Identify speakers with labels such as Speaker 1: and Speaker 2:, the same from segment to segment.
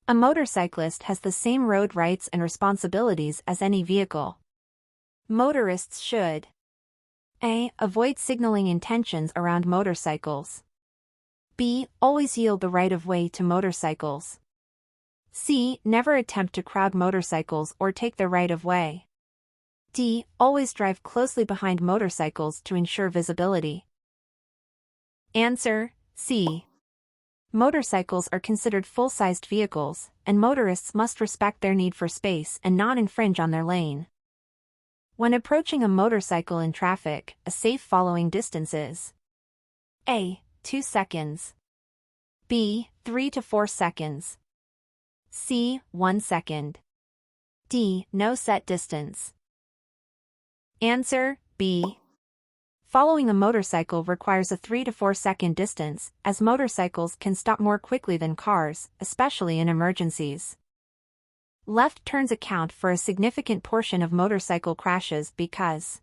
Speaker 1: A motorcyclist has the same road rights and responsibilities as any vehicle. Motorists should A. Avoid signaling intentions around motorcycles. B. Always yield the right-of-way to motorcycles. C. Never attempt to crowd motorcycles or take the right-of-way. D. Always drive closely behind motorcycles to ensure visibility. Answer: C. Motorcycles are considered full-sized vehicles, and motorists must respect their need for space and not infringe on their lane. When approaching a motorcycle in traffic, a safe following distance is A. 2 seconds. B. 3 to 4 seconds. C. 1 second. D. No set distance. Answer: B. Following a motorcycle requires a 3 to 4 second distance, as motorcycles can stop more quickly than cars, especially in emergencies. Left turns account for a significant portion of motorcycle crashes because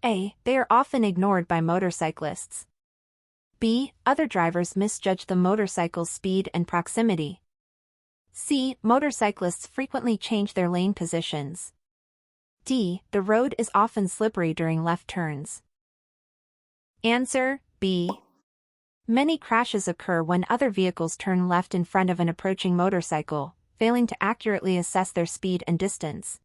Speaker 1: A. They are often ignored by motorcyclists. B. Other drivers misjudge the motorcycle's speed and proximity. C. Motorcyclists frequently change their lane positions. D. The road is often slippery during left turns. Answer: B. Many crashes occur when other vehicles turn left in front of an approaching motorcycle, failing to accurately assess their speed and distance.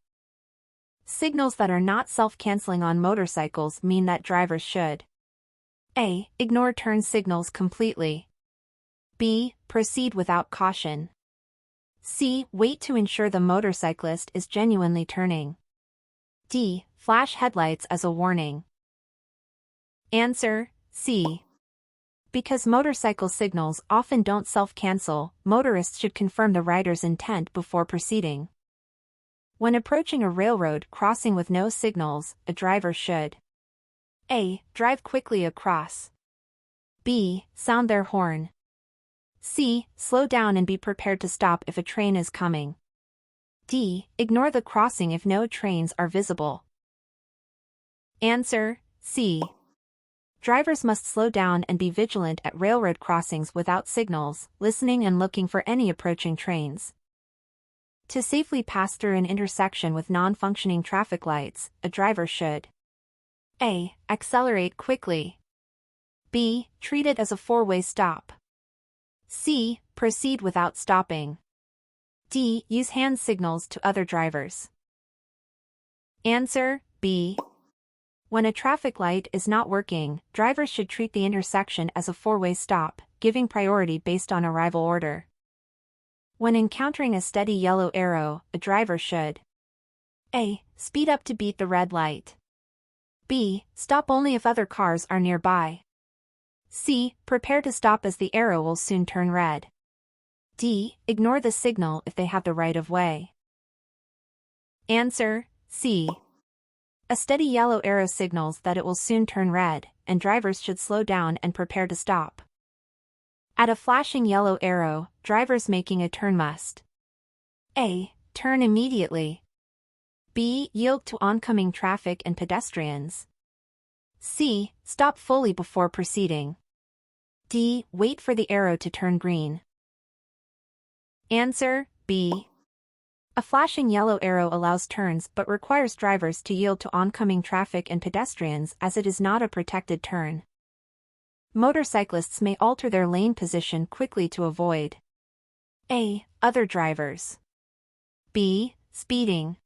Speaker 1: Signals that are not self-canceling on motorcycles mean that drivers should A. Ignore turn signals completely. B. Proceed without caution. C. Wait to ensure the motorcyclist is genuinely turning. D. Flash headlights as a warning. Answer: C. Because motorcycle signals often don't self-cancel, motorists should confirm the rider's intent before proceeding. When approaching a railroad crossing with no signals, a driver should A. Drive quickly across. B. Sound their horn. C. Slow down and be prepared to stop if a train is coming. D. Ignore the crossing if no trains are visible. Answer: C. Drivers must slow down and be vigilant at railroad crossings without signals, listening and looking for any approaching trains. To safely pass through an intersection with non-functioning traffic lights, a driver should A. Accelerate quickly. B. Treat it as a four-way stop. C. Proceed without stopping. D. Use hand signals to other drivers. Answer: B. When a traffic light is not working, drivers should treat the intersection as a four-way stop, giving priority based on arrival order. When encountering a steady yellow arrow, a driver should A. Speed up to beat the red light. B. Stop only if other cars are nearby. C. Prepare to stop as the arrow will soon turn red. D. Ignore the signal if they have the right-of-way. Answer: C. A steady yellow arrow signals that it will soon turn red, and drivers should slow down and prepare to stop. At a flashing yellow arrow, drivers making a turn must A. Turn immediately. B. Yield to oncoming traffic and pedestrians. C. Stop fully before proceeding. D. Wait for the arrow to turn green. Answer: B. A flashing yellow arrow allows turns but requires drivers to yield to oncoming traffic and pedestrians as it is not a protected turn. Motorcyclists may alter their lane position quickly to avoid A. Other drivers. B. Speeding.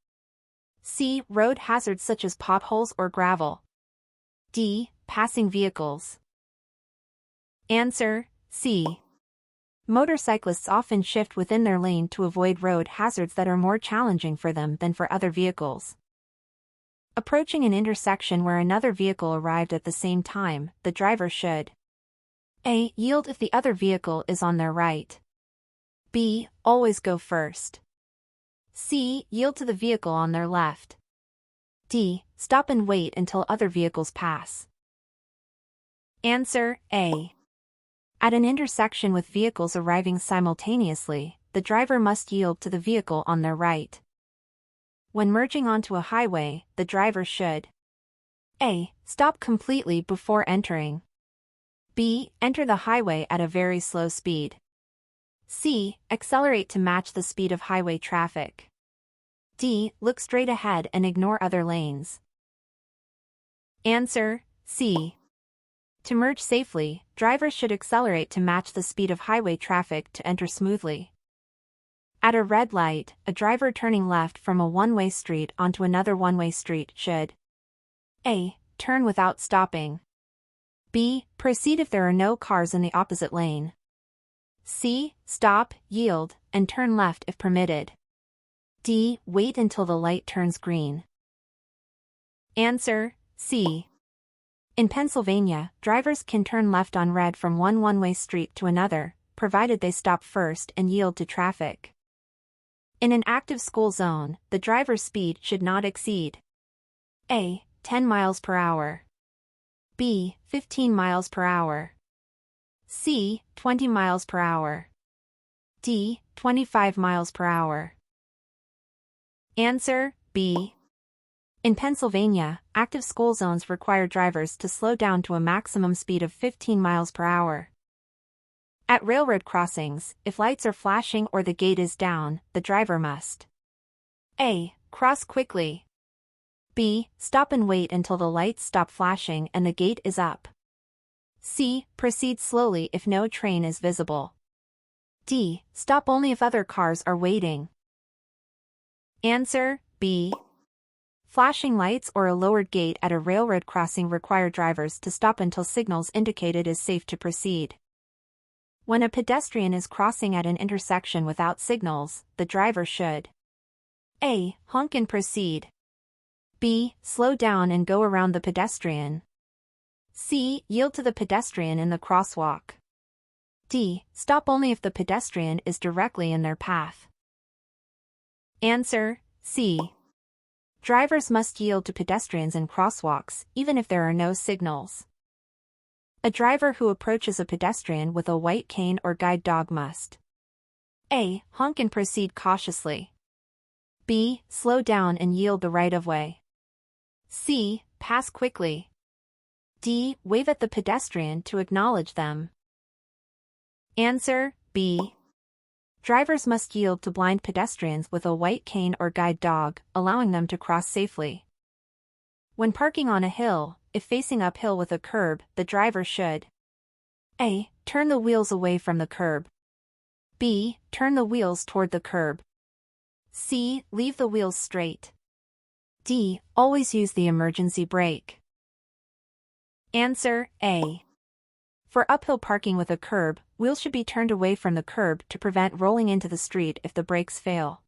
Speaker 1: C. Road hazards such as potholes or gravel. D. Passing vehicles. Answer: C. Motorcyclists often shift within their lane to avoid road hazards that are more challenging for them than for other vehicles. Approaching an intersection where another vehicle arrived at the same time, the driver should A. Yield if the other vehicle is on their right. B. Always go first. C. Yield to the vehicle on their left. D. Stop and wait until other vehicles pass. Answer: A. At an intersection with vehicles arriving simultaneously, the driver must yield to the vehicle on their right. When merging onto a highway, the driver should A. Stop completely before entering. B. Enter the highway at a very slow speed. C. Accelerate to match the speed of highway traffic. D. Look straight ahead and ignore other lanes. Answer: C. To merge safely, drivers should accelerate to match the speed of highway traffic to enter smoothly. At a red light, a driver turning left from a one-way street onto another one-way street should: A. Turn without stopping. B. Proceed if there are no cars in the opposite lane. C. Stop, yield, and turn left if permitted. D. Wait until the light turns green. Answer: C. In Pennsylvania, drivers can turn left on red from one one-way street to another, provided they stop first and yield to traffic. In an active school zone, the driver's speed should not exceed: A. 10 miles per hour. B. 15 miles per hour. C. 20 miles per hour. D. 25 miles per hour. Answer: B. In Pennsylvania, active school zones require drivers to slow down to a maximum speed of 15 miles per hour. At railroad crossings, if lights are flashing or the gate is down, the driver must: A. Cross quickly. B. Stop and wait until the lights stop flashing and the gate is up. C. Proceed slowly if no train is visible. D. Stop only if other cars are waiting. Answer: B. Flashing lights or a lowered gate at a railroad crossing require drivers to stop until signals indicate it is safe to proceed. When a pedestrian is crossing at an intersection without signals, the driver should: A. Honk and proceed. B. Slow down and go around the pedestrian. C. Yield to the pedestrian in the crosswalk. D. Stop only if the pedestrian is directly in their path. Answer: C. Drivers must yield to pedestrians in crosswalks, even if there are no signals. A driver who approaches a pedestrian with a white cane or guide dog must: A. Honk and proceed cautiously. B. Slow down and yield the right-of-way. C. Pass quickly. D. Wave at the pedestrian to acknowledge them. Answer: B. Drivers must yield to blind pedestrians with a white cane or guide dog, allowing them to cross safely. When parking on a hill, if facing uphill with a curb, the driver should: A. Turn the wheels away from the curb. B. Turn the wheels toward the curb. C. Leave the wheels straight. D. Always use the emergency brake. Answer: A. For uphill parking with a curb, wheels should be turned away from the curb to prevent rolling into the street if the brakes fail.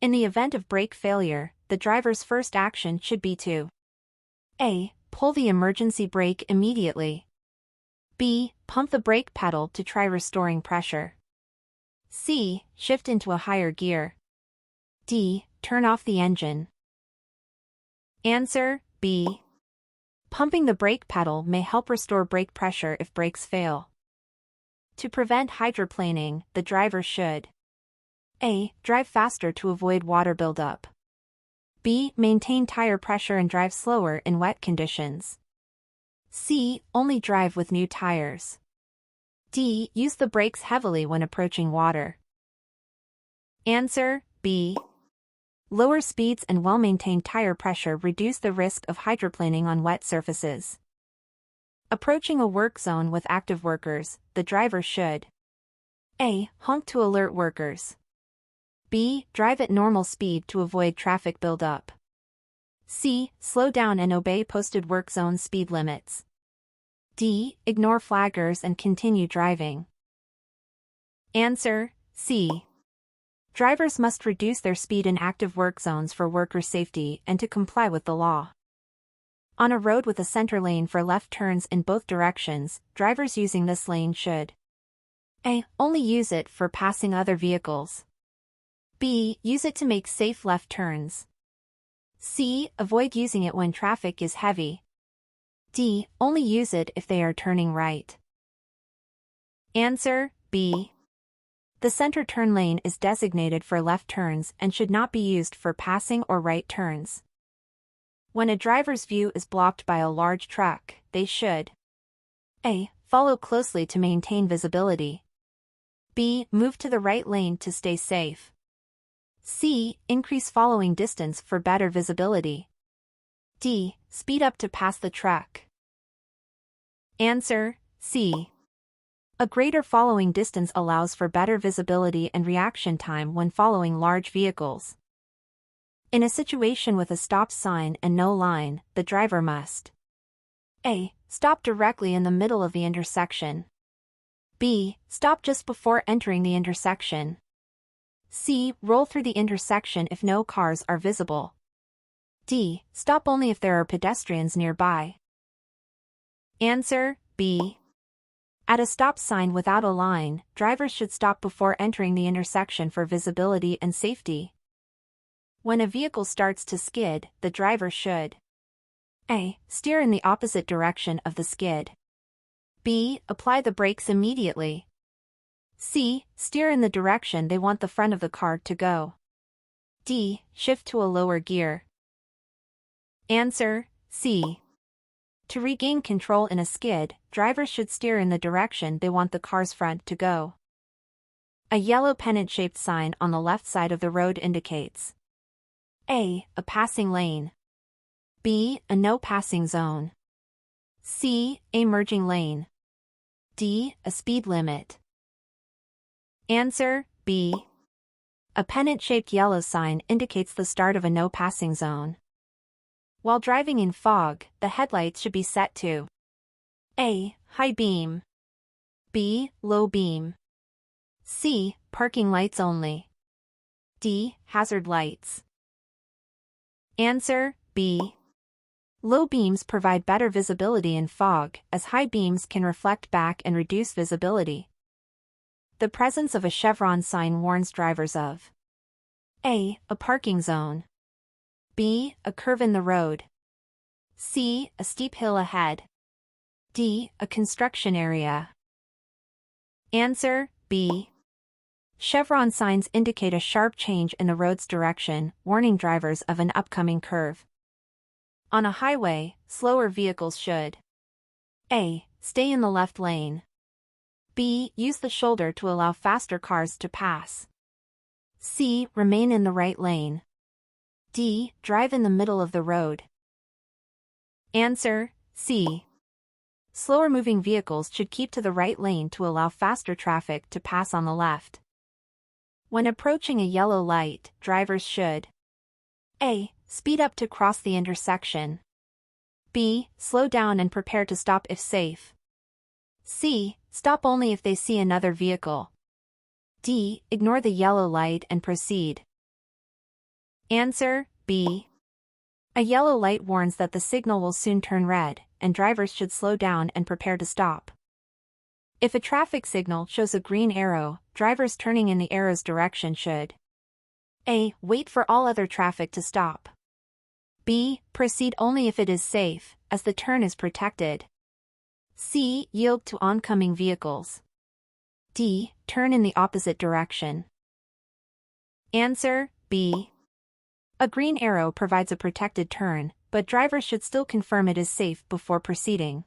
Speaker 1: In the event of brake failure, the driver's first action should be to: A. Pull the emergency brake immediately. B. Pump the brake pedal to try restoring pressure. C. Shift into a higher gear. D. Turn off the engine. Answer: B. Pumping the brake pedal may help restore brake pressure if brakes fail. To prevent hydroplaning, the driver should: A. Drive faster to avoid water buildup. B. Maintain tire pressure and drive slower in wet conditions. C. Only drive with new tires. D. Use the brakes heavily when approaching water. Answer: B. Lower speeds and well-maintained tire pressure reduce the risk of hydroplaning on wet surfaces. Approaching a work zone with active workers, the driver should: A. Honk to alert workers. B. Drive at normal speed to avoid traffic buildup. C. Slow down and obey posted work zone speed limits. D. Ignore flaggers and continue driving. Answer: C. Drivers must reduce their speed in active work zones for worker safety and to comply with the law. On a road with a center lane for left turns in both directions, drivers using this lane should: A. Only use it for passing other vehicles. B. Use it to make safe left turns. C. Avoid using it when traffic is heavy. D. Only use it if they are turning right. Answer: B. The center turn lane is designated for left turns and should not be used for passing or right turns. When a driver's view is blocked by a large truck, they should: A. Follow closely to maintain visibility. B. Move to the right lane to stay safe. C. Increase following distance for better visibility. D. Speed up to pass the truck. Answer: C. A greater following distance allows for better visibility and reaction time when following large vehicles. In a situation with a stop sign and no line, the driver must A. Stop directly in the middle of the intersection. B. Stop just before entering the intersection. C. Roll through the intersection if no cars are visible. D. Stop only if there are pedestrians nearby. Answer: B. At a stop sign without a line, drivers should stop before entering the intersection for visibility and safety. When a vehicle starts to skid, the driver should A. Steer in the opposite direction of the skid. B. Apply the brakes immediately. C. Steer in the direction they want the front of the car to go. D. Shift to a lower gear. Answer: C. To regain control in a skid, drivers should steer in the direction they want the car's front to go. A yellow pennant-shaped sign on the left side of the road indicates A. A passing lane. B. A no passing zone. C. A merging lane. D. A speed limit. Answer: B. A pennant-shaped yellow sign indicates the start of a no passing zone. While driving in fog, the headlights should be set to A. High beam. B. Low beam. C. Parking lights only. D. Hazard lights. Answer: B. Low beams provide better visibility in fog, as high beams can reflect back and reduce visibility. The presence of a chevron sign warns drivers of A. A parking zone. B. A curve in the road. C. A steep hill ahead. D. A construction area. Answer: B. Chevron signs indicate a sharp change in the road's direction, warning drivers of an upcoming curve. On a highway, slower vehicles should A. Stay in the left lane. B. Use the shoulder to allow faster cars to pass. C. Remain in the right lane. D. Drive in the middle of the road. Answer: C. Slower moving vehicles should keep to the right lane to allow faster traffic to pass on the left. When approaching a yellow light, drivers should A. Speed up to cross the intersection. B. Slow down and prepare to stop if safe. C. Stop only if they see another vehicle. D. Ignore the yellow light and proceed. Answer: B. A yellow light warns that the signal will soon turn red, and drivers should slow down and prepare to stop. If a traffic signal shows a green arrow, drivers turning in the arrow's direction should A. Wait for all other traffic to stop. B. Proceed only if it is safe, as the turn is protected. C. Yield to oncoming vehicles. D. Turn in the opposite direction. Answer: B. A green arrow provides a protected turn, but drivers should still confirm it is safe before proceeding.